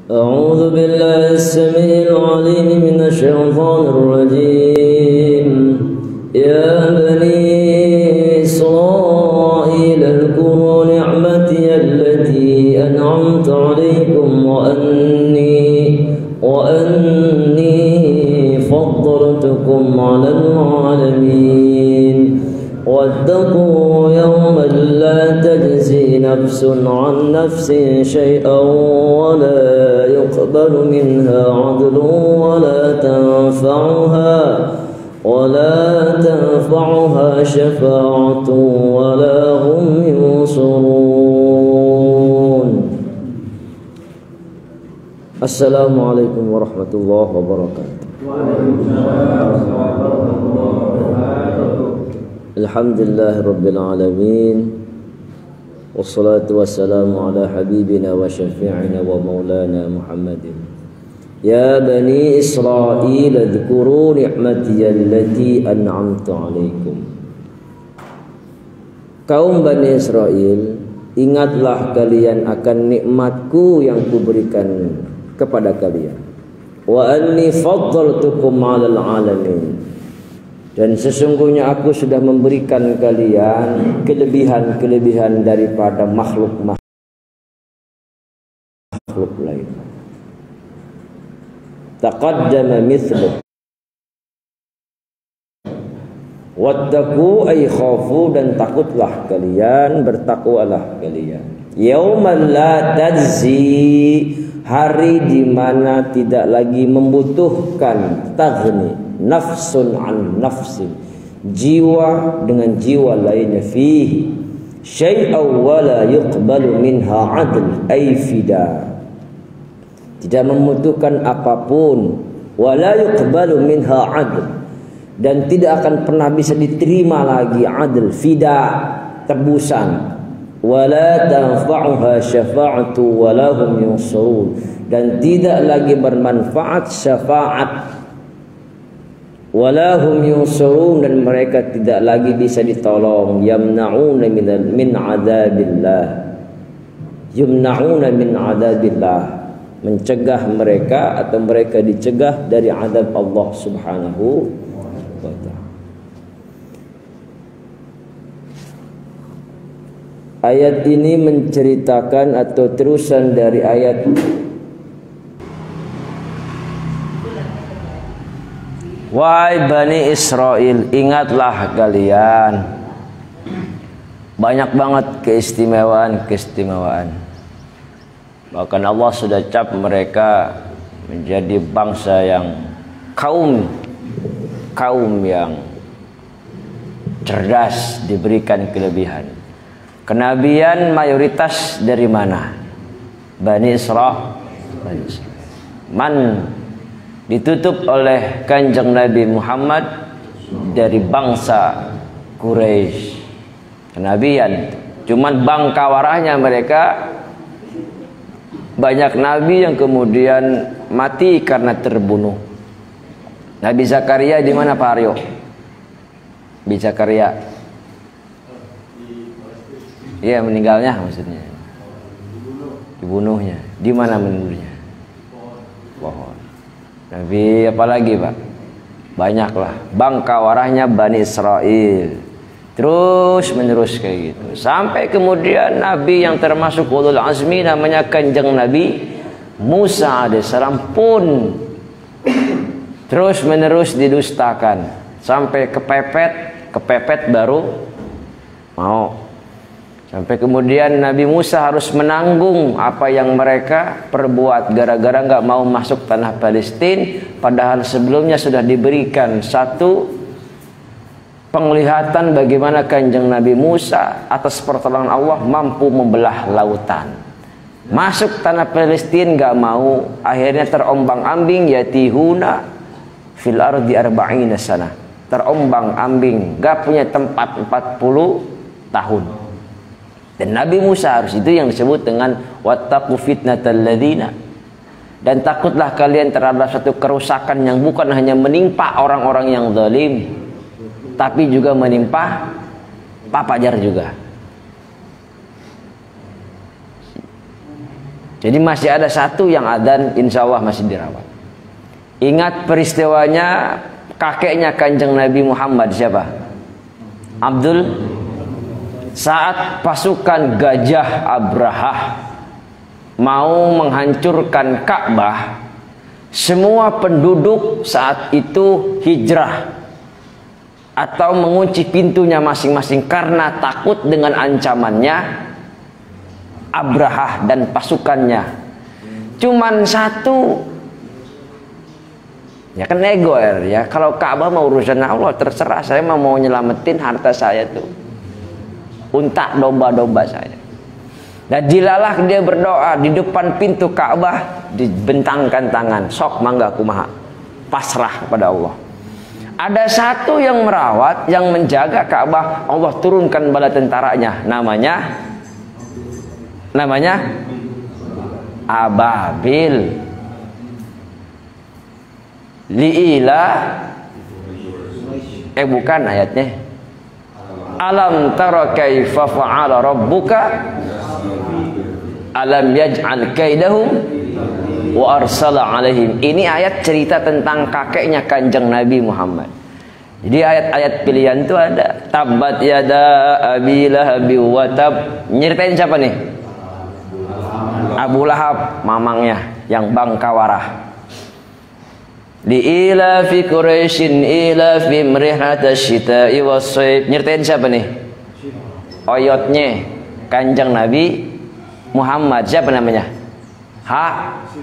أعوذ بالله السميع العليم من الشيطان الرجيم يا بني إسرائيل اذكروا نعمتي التي أنعمت عليكم وأني فضلتكم على العالمين واتقوا يوما لا تجزي نفس عن نفس شيئا ولا يقبل منها عدل ولا تنفعها شفاعة ولا هم ينصرون. السلام عليكم ورحمة الله وبركاته. Alhamdulillah Rabbil Alamin. Wassalatu wassalamu ala habibina wa syafi'ina wa maulana Muhammadin. Ya Bani Israel adhkuru ni'mati allati an'amtu alaikum. Kaum Bani Israel, ingatlah kalian akan nikmatku yang kuberikan kepada kalian. Wa anni faddaltukum 'alal alamin. Dan sesungguhnya aku sudah memberikan kalian kelebihan-kelebihan daripada makhluk lain. Taqaddama mithlu. Wattaqu ay khafu, dan takutlah kalian, bertakwalah kalian. Yauman la tajzi, hari di mana tidak lagi membutuhkan taghni nafsun an nafsin, jiwa dengan jiwa lainnya, fihi syai'aw wa la yuqbalu minha adl ay fida, tidak membutuhkan apapun, wa la yuqbalu minha adl, dan tidak akan pernah bisa diterima lagi adl, fida, tebusan, wa la tanfa'uha syafa'atu wa la hum yunsurun, dan tidak lagi bermanfaat syafaat, walahum yunsurun, dan mereka tidak lagi bisa ditolong. Yamna'una min adzabillah, yumna'una min adzabillah, mencegah mereka atau mereka dicegah dari azab Allah Subhanahu wa ta'ala. Ayat ini menceritakan atau terusan dari ayat Wahai Bani Israel, ingatlah kalian. Banyak banget keistimewaan. Bahkan Allah sudah cap mereka menjadi bangsa yang kaum yang cerdas, diberikan kelebihan. Kenabian mayoritas dari mana? Bani Israel. Ditutup oleh Kanjeng Nabi Muhammad dari bangsa Quraisy. Kenabian, cuman bangkawarahnya mereka, banyak nabi yang kemudian mati karena terbunuh. Nabi Zakaria di mana Pak Aryo? Nabi Zakaria. Iya, meninggalnya maksudnya. Dibunuhnya. Di mana menurutnya? Pohon. Nabi apalagi Pak? Banyaklah. Bangkawarahnya Bani Israel. Terus menerus kayak gitu. Sampai kemudian Nabi yang termasuk ulul azmi namanya Kanjeng Nabi Musa alaihissalam pun terus menerus didustakan. Sampai kepepet baru mau. Sampai kemudian Nabi Musa harus menanggung apa yang mereka perbuat gara-gara nggak mau masuk tanah Palestina, padahal sebelumnya sudah diberikan satu penglihatan bagaimana Kanjeng Nabi Musa atas pertolongan Allah mampu membelah lautan. Masuk tanah Palestina nggak mau, akhirnya terombang-ambing, yatihuna fil ardi arba'ina sana. Terombang-ambing, nggak punya tempat 40 tahun. Dan Nabi Musa harus, itu yang disebut dengan wattaqu fitnatal ladzina, dan takutlah kalian terhadap satu kerusakan yang bukan hanya menimpa orang-orang yang zalim, tapi juga menimpa Pak Fajar juga. Jadi masih ada satu yang adzan, insya Allah masih dirawat. Ingat peristiwanya kakeknya Kanjeng Nabi Muhammad siapa? Abdul. Saat pasukan Gajah Abrahah mau menghancurkan Ka'bah, semua penduduk saat itu hijrah atau mengunci pintunya masing-masing karena takut dengan ancamannya Abrahah dan pasukannya. Cuman satu, ya kan ego ya. Kalau Ka'bah mau urusan Allah, terserah, saya mau nyelamatin harta saya tuh, unta domba-domba saya. Dan dilalah dia berdoa di depan pintu Ka'bah, dibentangkan tangan, sok mangga kumaha, pasrah kepada Allah. Ada satu yang merawat, yang menjaga Ka'bah, Allah turunkan bala tentaranya, namanya Ababil. Li'ila, bukan ayatnya. Alam tara kaifa fa'ala rabbuka alam yaj'al kaidahum wa arsala alaihim. Ini ayat cerita tentang kakeknya Kanjeng Nabi Muhammad. Jadi ayat-ayat pilihan itu ada tabat yada abi lahabi wa tab. Nyeritain siapa nih? Abu Lahab, mamangnya yang bangkawarah. Li ila fi Quraisyin ila fi mrihatas syita'i was-shayb. Nyeritain siapa nih? Oyotnya Kanjeng Nabi Muhammad. Siapa namanya?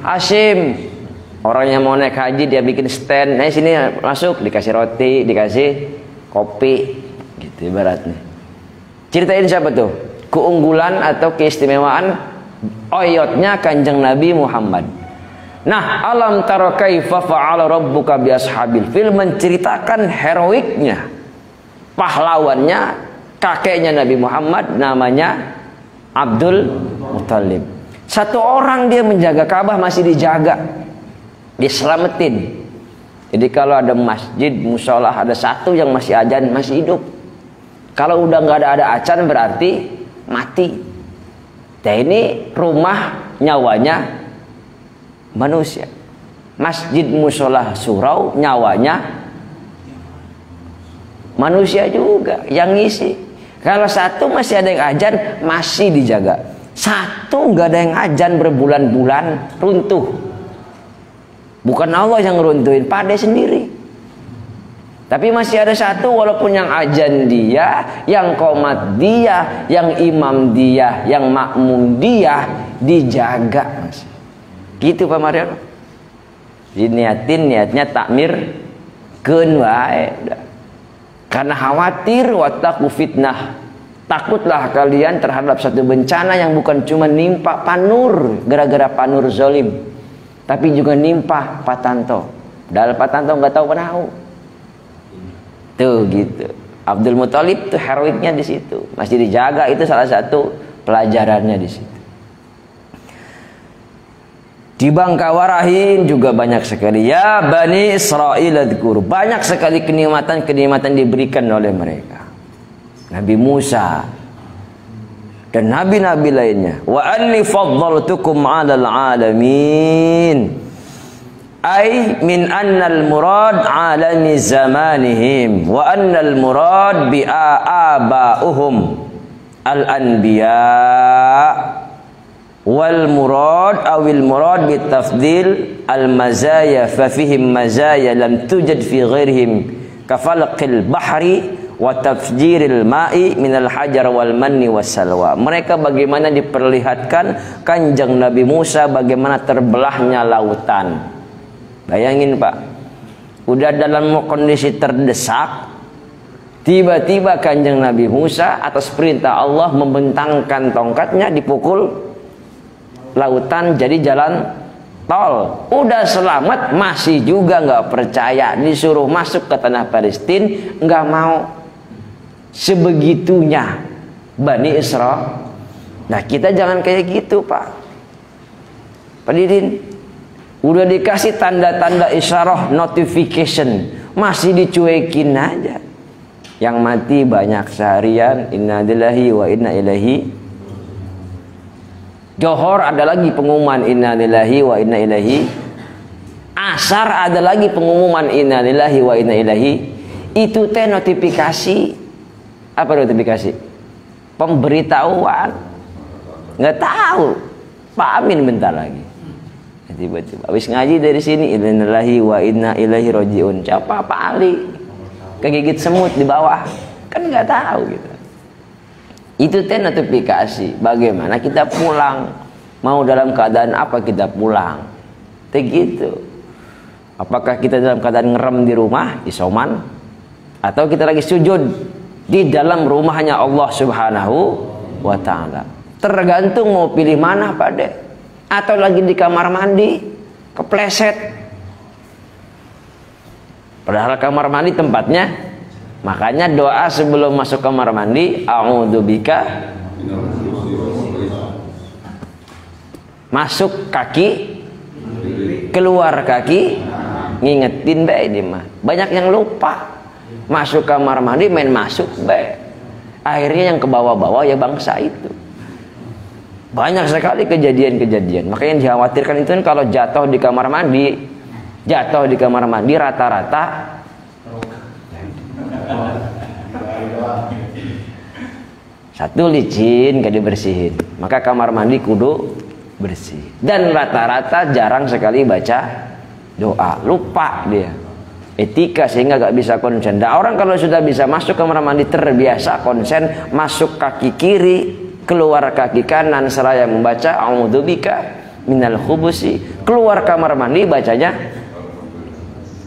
Hashim. Orang yang mau naik haji dia bikin stand. Nah sini masuk, dikasih roti, dikasih kopi, gitu ibaratnya. Ceritain siapa tuh? Keunggulan atau keistimewaan oyotnya Kanjeng Nabi Muhammad. Nah, alam tara kaifa fa'ala rabbuka bi ashabil fil, menceritakan heroiknya, pahlawannya kakeknya Nabi Muhammad, namanya Abdul Muthalib. Satu orang dia menjaga Ka'bah, masih dijaga, diselamatin. Jadi kalau ada masjid, musola, ada satu yang masih adzan, masih hidup. Kalau udah nggak ada acan berarti mati. Nah ini rumah nyawanya manusia. Masjid musola surau nyawanya manusia juga yang ngisi. Kalau satu masih ada yang ajan, masih dijaga. Satu nggak ada yang ajan berbulan-bulan, runtuh. Bukan Allah yang ngeruntuhin, pade sendiri. Tapi masih ada satu, walaupun yang ajan dia, yang qomat dia, yang imam dia, yang makmum dia, dijaga masih. Gitu Pak Mario. Niatnya takmir keun wae. Karena khawatir wattaqu fitnah. Takutlah kalian terhadap satu bencana yang bukan cuma nimpa Panur gara-gara Panur zolim, tapi juga nimpa Patanto. Padahal Patanto nggak tahu penahu. Tuh gitu. Abdul Muthalib tuh heroiknya di situ, masih dijaga. Itu salah satu pelajarannya di situ. Di Bangkawarahin juga banyak sekali. Ya Bani Israil adzkuru, banyak sekali kenikmatan-kenikmatan diberikan oleh mereka. Nabi Musa dan nabi-nabi lainnya. Wa anni faddaltukum 'alal 'alamin. Ay min annal murad alami zamanihim wa annal murad bi aba'uhum al-anbiya wal murad awil murad bi tafdil al-mazaya fa fihim mazaya lam tujad fi ghairihim kafalqil bahri wa tafjiril ma'i minal hajar wal manni was salwa. Mereka bagaimana diperlihatkan Kanjeng Nabi Musa bagaimana terbelahnya lautan. Bayangin Pak, udah dalam kondisi terdesak, tiba-tiba Kanjeng Nabi Musa atas perintah Allah membentangkan tongkatnya, dipukul lautan jadi jalan tol. Udah selamat masih juga nggak percaya, disuruh masuk ke tanah Palestina, nggak mau. Sebegitunya Bani Israel. Nah kita jangan kayak gitu Pak. Pak Didin, udah dikasih tanda-tanda isyarah notification, masih dicuekin aja. Yang mati banyak seharian. Inna lillahi wa inna ilaihi Johor ada lagi pengumuman inna lillahi wa inna ilaihi. Asar ada lagi pengumuman inna lillahi wa inna ilaihi. Itu teh notifikasi. Apa notifikasi? Pemberitahuan. Nggak tahu. Pak Amin bentar lagi. Tiba-tiba habis ngaji dari sini inna lillahi wa inna ilaihi rajiun. Siapa Pak Ali? Kegigit semut di bawah. Kan nggak tahu gitu. Itu teh notifikasi. Bagaimana kita pulang? Mau dalam keadaan apa kita pulang? Teh gitu. Apakah kita dalam keadaan ngerem di rumah, isoman, atau kita lagi sujud di dalam rumahnya Allah Subhanahu wa Ta'ala? Tergantung mau pilih mana, Pak Dek. Atau lagi di kamar mandi, kepleset. Padahal kamar mandi tempatnya. Makanya doa sebelum masuk kamar mandi, a'udzubika, masuk kaki, keluar kaki, ngingetin be ini mah. Banyak yang lupa. Masuk kamar mandi main masuk be. Akhirnya yang ke bawah-bawah ya bangsa itu. Banyak sekali kejadian-kejadian. Makanya yang dikhawatirkan itu kan kalau jatuh di kamar mandi rata-rata satu licin gak dibersihin, maka kamar mandi kudu bersih. Dan rata-rata jarang sekali baca doa, lupa dia etika sehingga gak bisa konsen. Dan orang kalau sudah bisa masuk kamar mandi terbiasa konsen, masuk kaki kiri, keluar kaki kanan seraya membaca a'udzubika minal khubusi. Keluar kamar mandi bacanya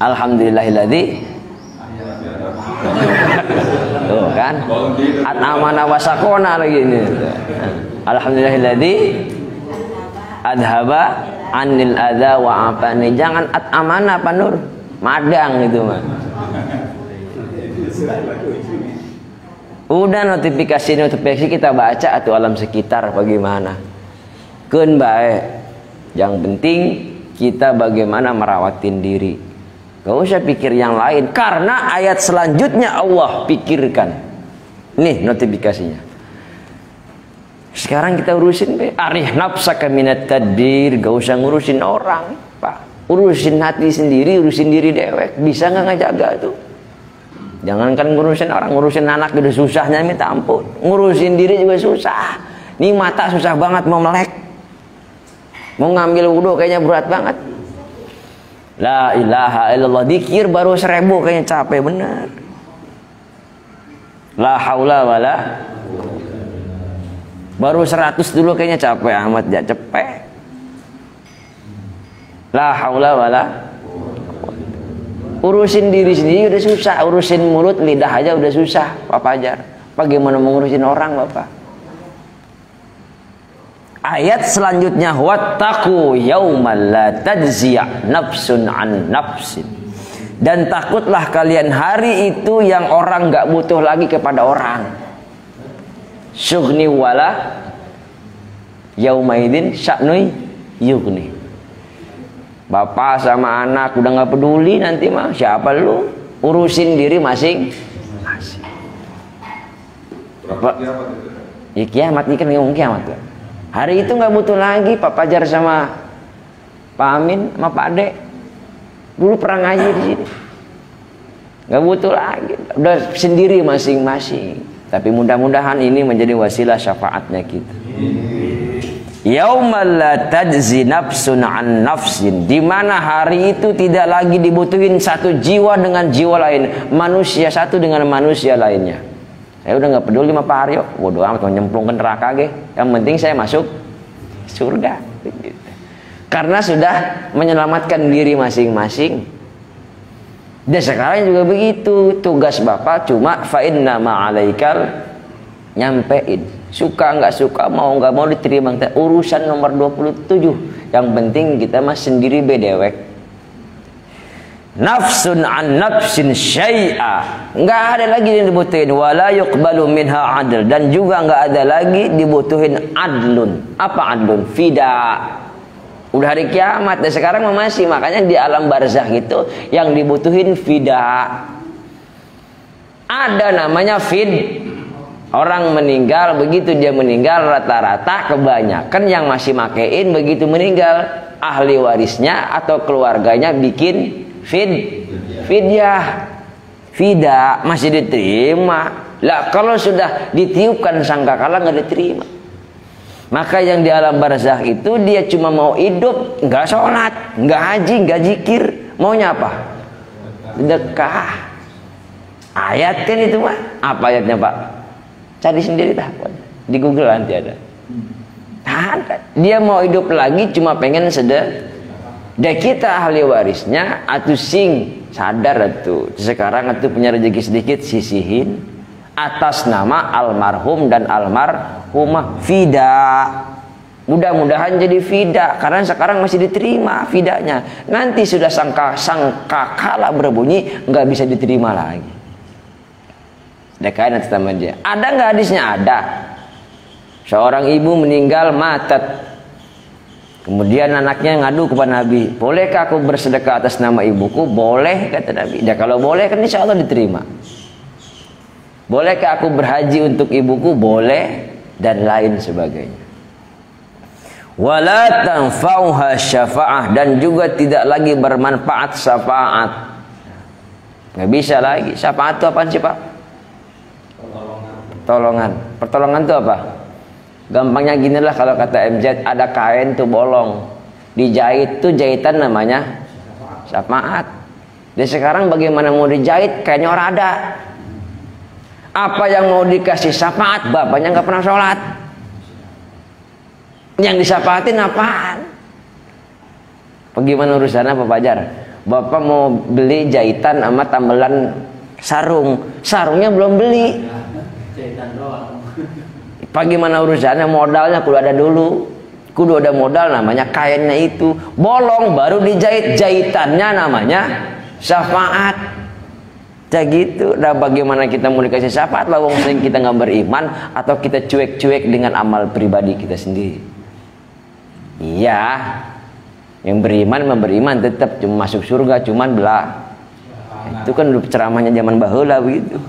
alhamdulillahilladzi. Tuh kan, at'amana wasakona lagi ini. Alhamdulillahilladzi adhaba anil adza wa afani. Jangan at'amana Pak Nur, madang itu mah. Udah notifikasi kita baca atau alam sekitar bagaimana. Keun bae. Yang penting kita bagaimana merawatin diri. Gak usah pikir yang lain, karena ayat selanjutnya Allah pikirkan. Nih notifikasinya. Sekarang kita urusin be, arih nafsaka minat tadbir. Gak usah ngurusin orang, Pak. Urusin hati sendiri, urusin diri dewek. Bisa nggak ngejaga tuh? Jangankan ngurusin orang, ngurusin anak udah susahnya minta ampun. Ngurusin diri juga susah. Nih mata susah banget mau melek. Mau ngambil wudhu kayaknya berat banget. La ilaha illallah, dikir baru 1000 kayaknya capek bener. La haula wala, baru 100 dulu kayaknya capek amat, ya cepet. La haula wala. Urusin diri sendiri udah susah, urusin mulut lidah aja udah susah, Pak Fajar. Bagaimana mengurusin orang, Bapak? Ayat selanjutnya, wattaqu yaumal la tajziya nafsun an nafsin. Dan takutlah kalian hari itu yang orang nggak butuh lagi kepada orang. Syughni wala yaumaidin sya'nui yughni. Bapak sama anak udah nggak peduli nanti mah, siapa lu? Urusin diri masing-masing. Ya kiamat ini kan ngomong kiamat tuh. Hari itu nggak butuh lagi Pak Fajar sama Pak Amin sama Pak Ade. Dulu pernah ngaji di sini. Nggak butuh lagi, udah sendiri masing-masing. Tapi mudah-mudahan ini menjadi wasilah syafaatnya kita. Yaumal la tajzi nafsun an nafsin, di mana hari itu tidak lagi dibutuhin satu jiwa dengan jiwa lain, manusia satu dengan manusia lainnya. Saya udah nggak peduli sama Pak Aryo, bodoh amat mau nyemplung ke neraka ge. Yang penting saya masuk surga. Karena sudah menyelamatkan diri masing-masing. Dan sekarang juga begitu, tugas Bapak cuma fa inna ma'alaikal nyampein. Suka nggak suka, mau nggak mau diterima. Urusan nomor 27. Yang penting kita mah sendiri bedewek. Nafsun an nafsin syai'a, nggak ada lagi yang dibutuhin. Wala yuqbalu minha adl, dan juga nggak ada lagi dibutuhin adlun. Apa adlun? Fida. Udah hari kiamat, dan sekarang masih. Makanya di alam barzakh itu yang dibutuhin fida. Ada namanya Orang meninggal, begitu dia meninggal rata-rata kebanyakan yang masih makein begitu meninggal ahli warisnya atau keluarganya bikin fidyah. Fida masih diterima. Lah kalau sudah ditiupkan sangkakala nggak diterima. Maka yang di alam barzakh itu dia cuma mau hidup, nggak sholat, nggak haji, nggak zikir, maunya apa? Sedekah. Ayat kan itu mah. Apa ayatnya Pak? Cari sendiri dah, di Google nanti ada. Nah, dia mau hidup lagi cuma pengen sedekah. Dan kita ahli warisnya atuh sing sadar atuh sekarang atuh punya rezeki sedikit sisihin atas nama almarhum dan almarhumah fida. Mudah-mudahan jadi fida karena sekarang masih diterima fidanya. Nanti sudah sangkakala berbunyi nggak bisa diterima lagi. Dekain atas nama dia. Ada nggak hadisnya? Ada. Seorang ibu meninggal matat. Kemudian anaknya ngadu kepada Nabi, bolehkah aku bersedekah atas nama ibuku? Boleh, kata Nabi. Dan kalau boleh kan insya Allah diterima. Bolehkah aku berhaji untuk ibuku? Boleh, dan lain sebagainya. Wala tanfa'uha syafa'ah, dan juga tidak lagi bermanfaat syafaat. Gak bisa lagi. Syafaat itu apaan sih Pak? Pertolongan. Pertolongan itu apa? Gampangnya gini lah kalau kata MZ, ada kain tuh bolong, dijahit tuh jahitan namanya syafaat. Dan sekarang bagaimana mau dijahit kainnya orang ada. Apa yang mau dikasih syafaat, bapaknya nggak pernah sholat. Yang disapaatin apaan? Bagaimana urusannya Pak Fajar? Bapak mau beli jahitan sama tambelan sarung, sarungnya belum beli. Jahitan doang. Bagaimana urusannya? Modalnya kudu ada dulu. Kudu ada modal, namanya kainnya itu bolong baru dijahit, jahitannya namanya syafaat. Kayak gitu. Nah bagaimana kita mau dikasih syafaat lah wong sing kita nggak beriman atau kita cuek-cuek dengan amal pribadi kita sendiri. Iya, yang beriman tetap cuma masuk surga cuman belah. Itu kan ceramahnya zaman baheula begitu.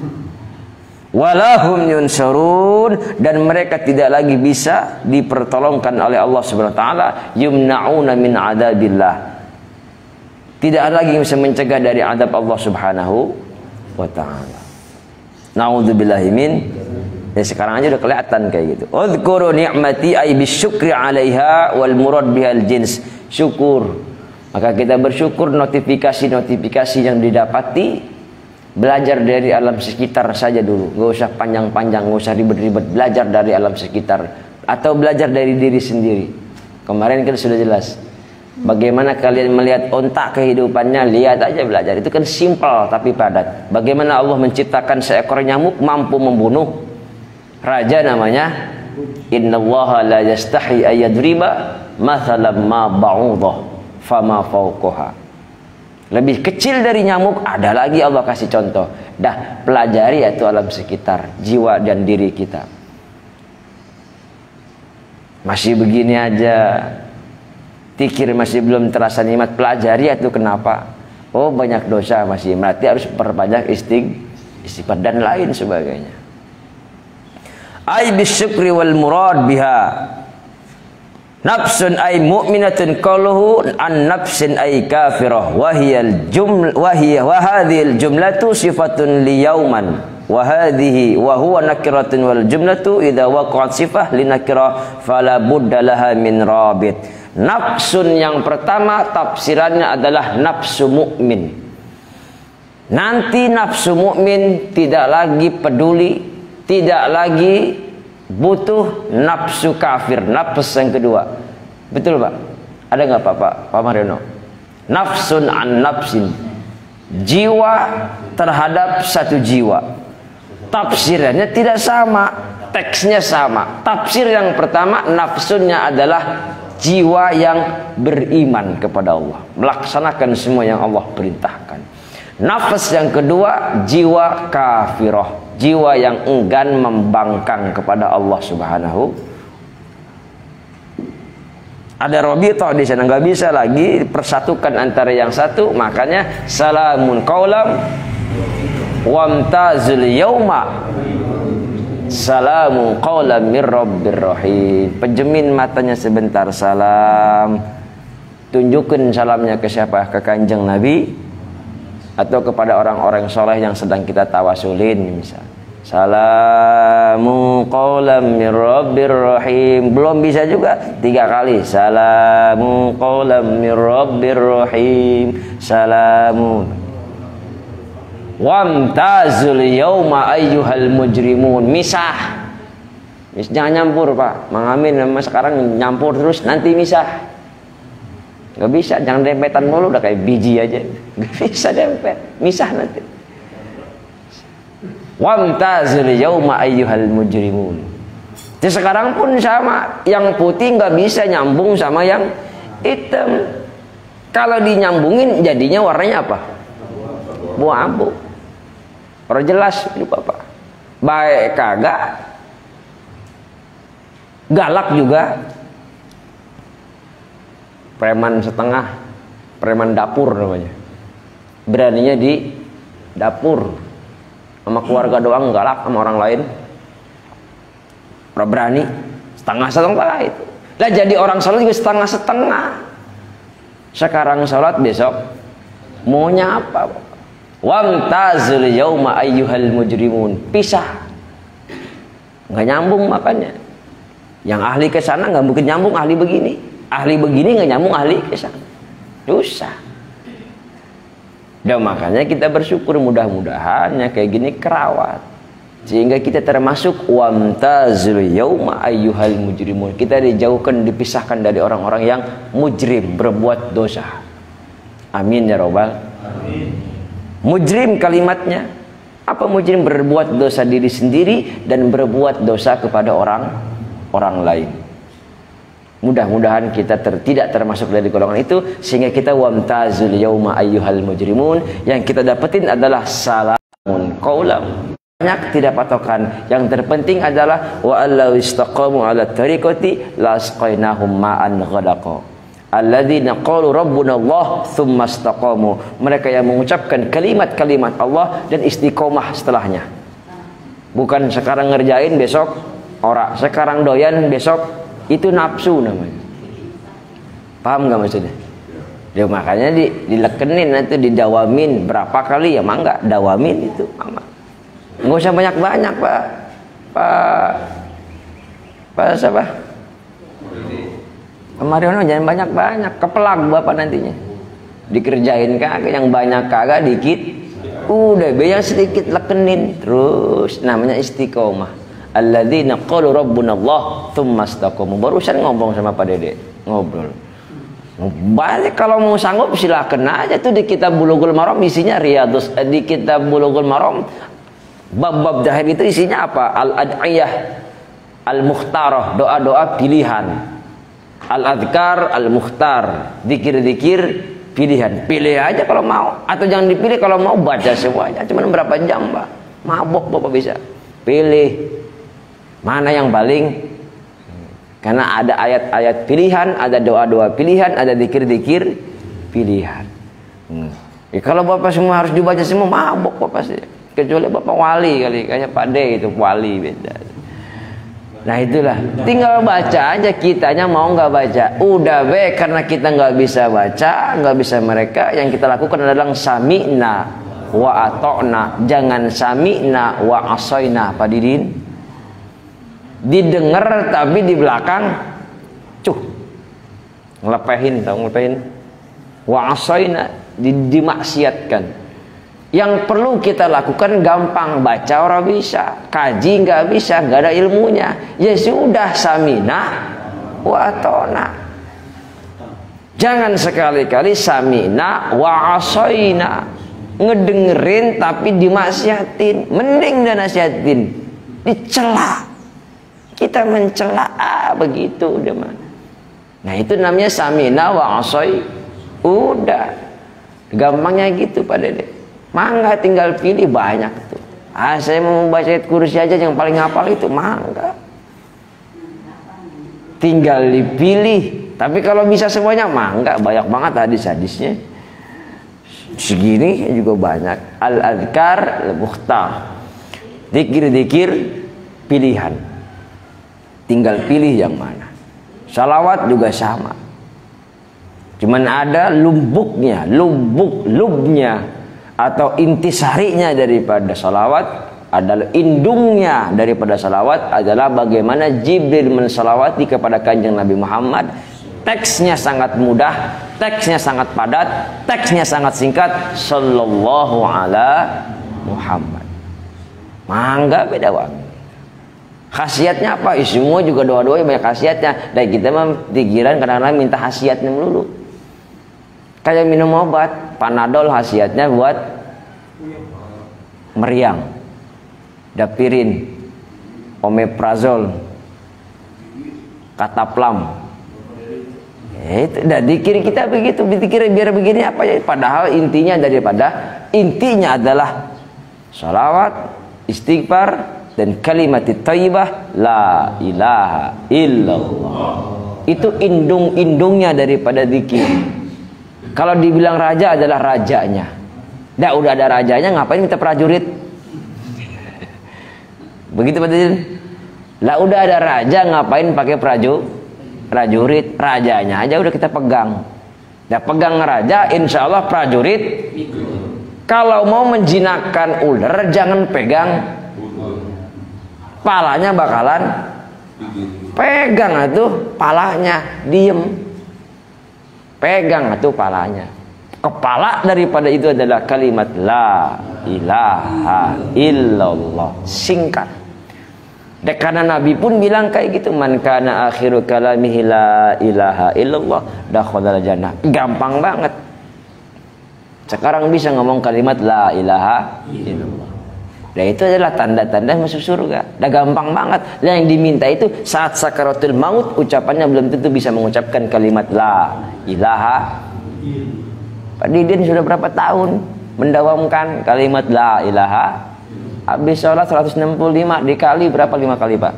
Walahum yunsarun, dan mereka tidak lagi bisa dipertolongkan oleh Allah Subhanahu wa taala, yumnauna min adabillah. Tidak lagi bisa mencegah dari adab Allah Subhanahu wa taala. Nauzubillahi min. Ya sekarang aja udah kelihatan kayak gitu. Udhkuru ni'mati ay bisyukri 'alaiha wal murad bihal jins. Syukur. Maka kita bersyukur notifikasi-notifikasi yang didapati. Belajar dari alam sekitar saja dulu, nggak usah panjang-panjang, nggak usah ribet-ribet. Belajar dari alam sekitar atau belajar dari diri sendiri. Kemarin kan sudah jelas bagaimana kalian melihat onta kehidupannya, lihat aja, belajar. Itu kan simpel tapi padat. Bagaimana Allah menciptakan seekor nyamuk mampu membunuh raja namanya. Innallaha la yastahi ayadriba mathalan ma ba'udah fama fawqaha. Lebih kecil dari nyamuk ada lagi Allah kasih contoh. Dah pelajari itu alam sekitar, jiwa dan diri kita. Masih begini aja, tikir masih belum terasa nikmat, pelajari itu kenapa? Oh banyak dosa masih, berarti harus perbanyak istighfar dan lain sebagainya. Ai bisyukri wal murad biha. Nafsun ay mu'minatun qaluhu an nafsin ay kafirah wa hadhil jumlatu sifatun li yauman wa hadhihi wa huwa nakiratun wal jumlatu idza waqa'at sifah li nakirah fala budda laha min rabit. Nafsun yang pertama tafsirannya adalah nafsu mukmin. Nanti nafsu mukmin tidak lagi peduli, tidak lagi butuh nafsu kafir, nafs yang kedua. Betul Pak? Ada nggak Pak Mariono? Nafsun an nafsin, jiwa terhadap satu jiwa. Tafsirannya tidak sama, teksnya sama. Tafsir yang pertama nafsunnya adalah jiwa yang beriman kepada Allah, melaksanakan semua yang Allah perintahkan. Nafas yang kedua jiwa kafirah, jiwa yang enggan membangkang kepada Allah Subhanahu. Ada Robito di sana, nggak bisa lagi persatukan antara yang satu, makanya salamun qaulam wamtazul yauma. Salamu qaulam mir rabbir rahim. Pejemin matanya sebentar, salam. Tunjukkan salamnya ke siapa? Ke Kanjeng Nabi atau kepada orang-orang soleh yang sedang kita tawasulin misal. Salamu qaulam mir rabbir rahim. Belum bisa juga 3 kali. Salamu qaulam mir rabbir rahim. Salamu. Wamtazul yauma ayyuhal mujrimun. Misah. Jangan nyampur, Pak. Mang Amin sama sekarang nyampur terus nanti misah. Gak bisa, jangan dempetan mulu, udah kayak biji aja. Gak bisa dempet, misah nanti. Wamtazul yauma ayyuhal mujrimun. Jadi sekarang pun sama, yang putih gak bisa nyambung sama yang hitam. Kalau dinyambungin jadinya warnanya apa? Abu-abu. Orang jelas itu Bapak. Baik kagak. Galak juga. Preman setengah, preman dapur namanya. Beraninya di dapur. Sama keluarga doang galak sama orang lain. Orang berani setengah-setengah itu. Lah jadi orang salat juga setengah-setengah. Sekarang salat, besok maunya apa? Wamtazul yauma ayyuhal mujrimun. Pisah. Nggak nyambung makanya. Yang ahli ke sana nggak mungkin nyambung ahli begini. Ahli begini nggak nyambung ahli ke sana. Susah. Dan makanya kita bersyukur mudah-mudahan yang kayak gini kerawat. Sehingga kita termasuk wamtazul yauma ayyuhal mujrimun. Kita dijauhkan, dipisahkan dari orang-orang yang mujrim, berbuat dosa. Amin ya robbal. Amin. Mujrim kalimatnya. Apa mujrim? Berbuat dosa diri sendiri dan berbuat dosa kepada orang lain. Mudah-mudahan kita tidak termasuk dari golongan itu, sehingga kita wamtazul yauma ayyuhal mujrimun. Yang kita dapetin adalah salamun qaulam. Banyak tidak patokan. Yang terpenting adalah wa allau istaqamu ala tariqati lasqainahum ma'an ghadaqa. Alladzina qalu rabbuna Allah tsumma istaqamu. Mereka yang mengucapkan kalimat-kalimat Allah dan istiqomah setelahnya. Bukan sekarang ngerjain besok ora, sekarang doyan besok itu nafsu namanya. Paham nggak maksudnya? Ya makanya dilekenin nanti, didawamin berapa kali ya mangga dawamin itu mama. Nggak usah banyak-banyak Pak siapa? Mariono jangan banyak-banyak, kepelag Bapak nantinya. Dikerjain kagak, yang banyak kagak, dikit. Udah yang sedikit lekenin terus, namanya istiqomah. Alladzina qalu rabbuna Allah tsumma istaqamu. Barusan ngomong sama Pak Dede, ngobrol. Balik kalau mau sanggup silakan aja tuh di kitab Bulughul Maram isinya riyadus, di kitab Bulughul Maram bab-bab zahir itu isinya apa? Al-ad'iyah al-mukhtarah, doa-doa pilihan. Al-adhkar al-mukhtar, zikir-zikir pilihan. Pilih aja kalau mau, atau jangan dipilih kalau mau, baca semuanya. Cuman berapa jam Pak? Mabok Bapak bisa. Pilih mana yang paling, karena ada ayat-ayat pilihan, ada doa-doa pilihan, ada zikir-zikir pilihan. Ya, kalau Bapak semua harus dibaca semua, mabok Bapak sih. Kecuali Bapak wali kali, kayaknya Pak D itu wali beda. Nah itulah, tinggal baca aja, kitanya mau nggak baca. Udah be, karena kita nggak bisa baca, nggak bisa mereka. Yang kita lakukan adalah sami'na wa ato'na. Jangan sami'na wa asoyna, Pak Didin. Didengar tapi di belakang ngelepehin, tau ngelepehin. Wa asoyna, dimaksiatkan. Yang perlu kita lakukan gampang, baca orang bisa, kaji nggak bisa, nggak ada ilmunya. Ya sudah, samina wa atona. Jangan sekali-kali samina wa asoina, ngedengerin tapi dimaksiatin. Mending dan nasihatin, dicela. Kita mencela begitu udah mah. Nah itu namanya samina wa asoi. Udah, gampangnya gitu Pak Dede. Mangga tinggal pilih, banyak tuh. Saya mau membaca ayat kursi aja yang paling hafal itu, mangga. Tinggal dipilih. Tapi kalau bisa semuanya, mangga. Banyak banget hadis-hadisnya. Segini juga banyak. Al-adhkar al-mukhtar. Dikir-dikir pilihan. Tinggal pilih yang mana. Salawat juga sama. Cuman ada lubnya atau intisarinya daripada salawat, adalah indungnya daripada salawat adalah bagaimana Jibril mensalawati kepada Kanjeng Nabi Muhammad. Teksnya sangat mudah, teksnya sangat padat, teksnya sangat singkat. Sallallahu ala Muhammad. Mangga beda wangi. Khasiatnya apa? Semua juga doa-doa banyak khasiatnya. Dan kita mah pikiran kadang-kadang minta khasiatnya melulu. Kayak minum obat, Panadol khasiatnya buat meriang, Dapirin, Omeprazol, Kataplam. Itu dah dikira kita begitu, dikira biar begini apa ya? Padahal intinya adalah salawat, istighfar dan kalimat thayyibah la ilaha illallah. Itu indung-indungnya daripada zikir. Kalau dibilang raja adalah rajanya. Dah udah ada rajanya, ngapain minta prajurit? Begitu Pak Dirjen. Lah udah ada raja, ngapain pakai prajurit? Rajanya aja udah kita pegang. Dah pegang raja, insya Allah prajurit. Kalau mau menjinakkan ular, jangan pegang. Palanya bakalan pegang atuh palanya, diem. Pegang itu palanya. Kepala daripada itu adalah kalimat la ilaha illallah. Singkat. Dan karena Nabi pun bilang kayak gitu, man kana akhiru kalamihi la ilaha illallah dakhalal jannah. Gampang banget. Sekarang bisa ngomong kalimat la ilaha illallah. Dan itu adalah tanda-tanda masuk surga. Dah gampang banget. Dan yang diminta itu saat sakaratul maut, ucapannya belum tentu bisa mengucapkan kalimat la ilaha. Pak Didin sudah berapa tahun mendawamkan kalimat la ilaha? Habis sholat 165 dikali berapa? 5 kali Pak.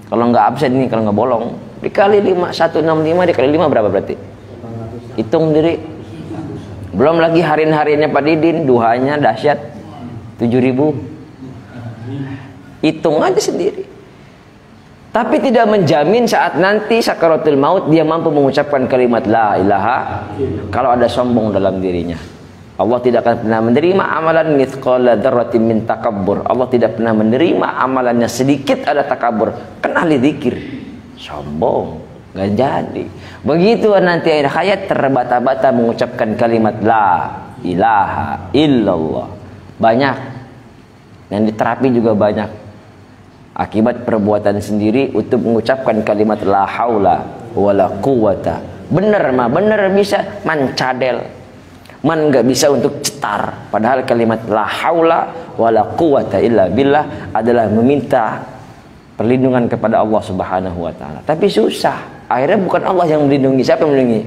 Kalau nggak absen ini, kalau nggak bolong, dikali 165 dikali 5 berapa berarti? Hitung diri. Belum lagi harin-harinya Pak Didin, duhanya dahsyat. 7.000. Hitung aja sendiri. Tapi tidak menjamin saat nanti sakaratul maut dia mampu mengucapkan kalimat la ilaha kalau ada sombong dalam dirinya. Allah tidak akan pernah menerima amalan mithqala dzarratin min takabbur. Allah tidak pernah menerima amalannya sedikit ada takabur. Kenali zikir. Sombong, enggak jadi. Begitu nanti akhir hayat terbata-bata mengucapkan kalimat la ilaha illallah. Banyak yang diterapi juga banyak akibat perbuatan sendiri untuk mengucapkan kalimat la haula wala quwata. Bener mah bener bisa mancadel, man nggak bisa untuk cetar. Padahal kalimat la haula wala quwata illa billah adalah meminta perlindungan kepada Allah Subhanahu wa taala. Tapi susah. Akhirnya bukan Allah yang melindungi, siapa yang melindungi?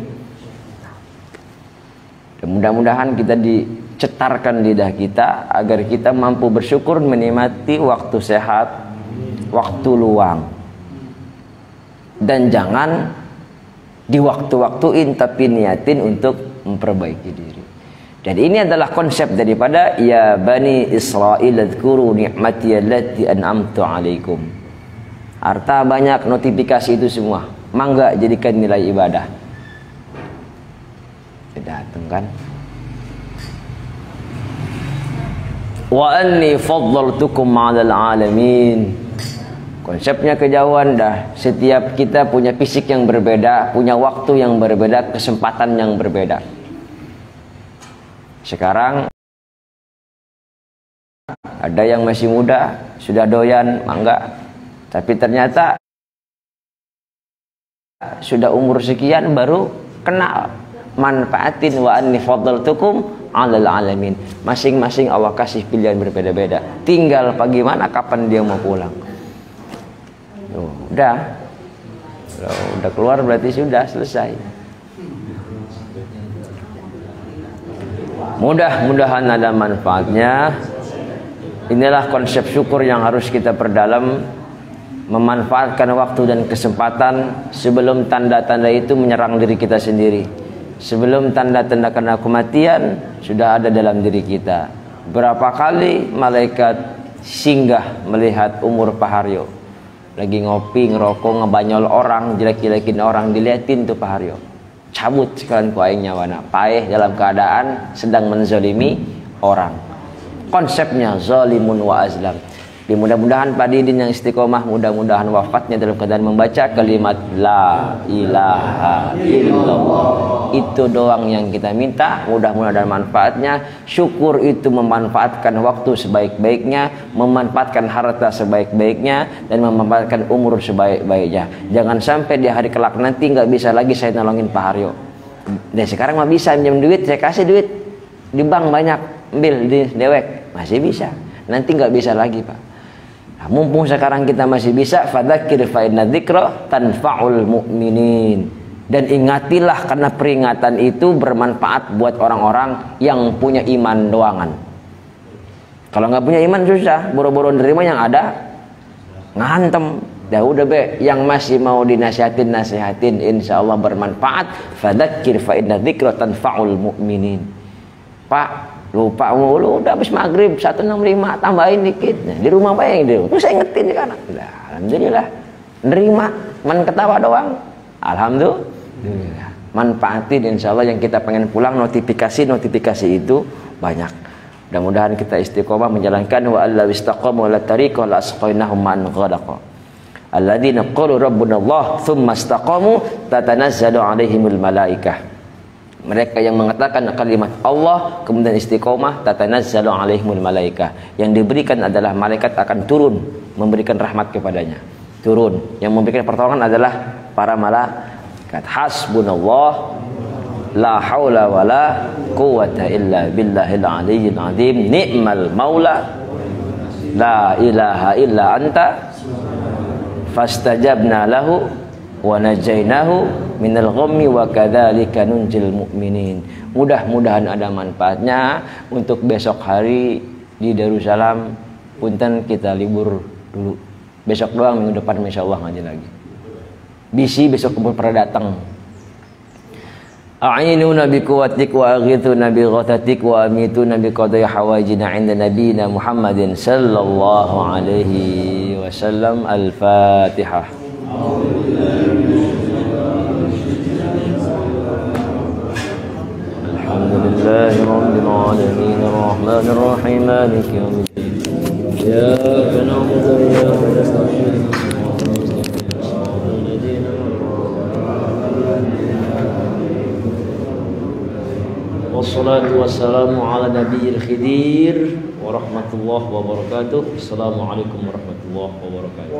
Dan mudah-mudahan kita cetarkan lidah kita agar kita mampu bersyukur menikmati waktu sehat, waktu luang, dan jangan di waktu-waktuin tapi niatin untuk memperbaiki diri. Dan ini adalah konsep daripada ya bani Israil dzkuru ni'mati allati an'amtu alaikum. Harta banyak, notifikasi itu semua, mangga jadikan nilai ibadah. Datang kan? Wa anni faddaltukum 'alal 'alamin. Konsepnya kejauhan dah. Setiap kita punya fisik yang berbeda, punya waktu yang berbeda, kesempatan yang berbeda. Sekarang ada yang masih muda, sudah doyan mangga. Tapi ternyata sudah umur sekian baru kenal manfaatin wa anni faddaltukum 'alal 'alamin. Masing-masing Allah kasih pilihan berbeda-beda. Tinggal bagaimana kapan dia mau pulang. Udah. Udah keluar berarti sudah selesai. Mudah-mudahan ada manfaatnya. Inilah konsep syukur yang harus kita perdalam. Memanfaatkan waktu dan kesempatan sebelum tanda-tanda itu menyerang diri kita sendiri. Sebelum tanda-tanda kena kematian sudah ada dalam diri kita. Berapa kali malaikat singgah melihat umur Pak Haryo lagi ngopi, ngerokok, ngebanyol orang, jelek-jelekin orang, diliatin tuh Pak Haryo, cabut sekalian ku aing nyawana. Paeh dalam keadaan sedang menzalimi orang. Konsepnya zalimun wa azlam. Mudah-mudahan Pak Didin yang istiqomah, mudah-mudahan wafatnya dalam keadaan membaca kalimat la ilaha illallah. Itu doang yang kita minta, mudah-mudahan ada manfaatnya. Syukur itu memanfaatkan waktu sebaik-baiknya, memanfaatkan harta sebaik-baiknya, dan memanfaatkan umur sebaik-baiknya. Jangan sampai di hari kelak nanti nggak bisa lagi saya nolongin Pak Haryo. Dan sekarang mah bisa pinjam duit, saya kasih duit di bank banyak, ambil di dewek, masih bisa. Nanti nggak bisa lagi Pak. Nah, mumpung sekarang kita masih bisa, fadzakir fa inna dzikra tanfa'ul mu'minin. Dan ingatilah karena peringatan itu bermanfaat buat orang-orang yang punya iman doangan. Kalau nggak punya iman susah, boro-boro nerima yang ada ngantem. Dah udah be, yang masih mau dinasihatin nasihatin, insyaallah bermanfaat. Fadzakir fa inna dzikra tanfa'ul mu'minin. Pak, lupa mulu, udah habis maghrib 165 tambahin dikit. Nah, di rumah bayang dia terus saya ingetin di kanan. Nah, alhamdulillah nerima, man ketawa doang, alhamdulillah. Manfaatin insyaallah yang kita pengen pulang, notifikasi itu banyak. Mudah-mudahan kita istiqomah menjalankan wa alla istaqamu ala tariqah la asqainahum man ghadaqa alladzina qalu rabbuna Allah tsumma istaqamu tatanazzalu alaihimul malaikah. Mereka yang mengatakan kalimat Allah kemudian istiqomah, tatanazzalu alaihimul malaikah. Yang diberikan adalah malaikat akan turun memberikan rahmat kepadanya. Turun. Yang memberikan pertolongan adalah para malaikat. Hasbunallah la haula wala quwwata illa billahil aliyyil azim. Ni'mal maula la ilaha illa anta fastajabna lahu wa najainahu minal ghammi wa kadzalika nunjil mu'minin. Mudah-mudahan ada manfaatnya untuk besok hari di Darussalam. Punten kita libur dulu. Besok doang, minggu depan insyaallah ngaji lagi. Bisi besok kumpul pada datang. A'inuna bi quwwatik wa aghithuna bi ghatatik wa amituna bi qadai hawaijina 'inda nabiyina Muhammadin sallallahu alaihi wasallam. Al-Fatihah. Alhamdulillahi rabbil alamin arrahmanir rahim maliki yaumiddin iyyaka na'budu wa iyyaka nasta'in wassalatu wassalamu ala nabiyil khidir wa rahmatullahi wa barakatuh. Assalamualaikum warahmatullahi wabarakatuh.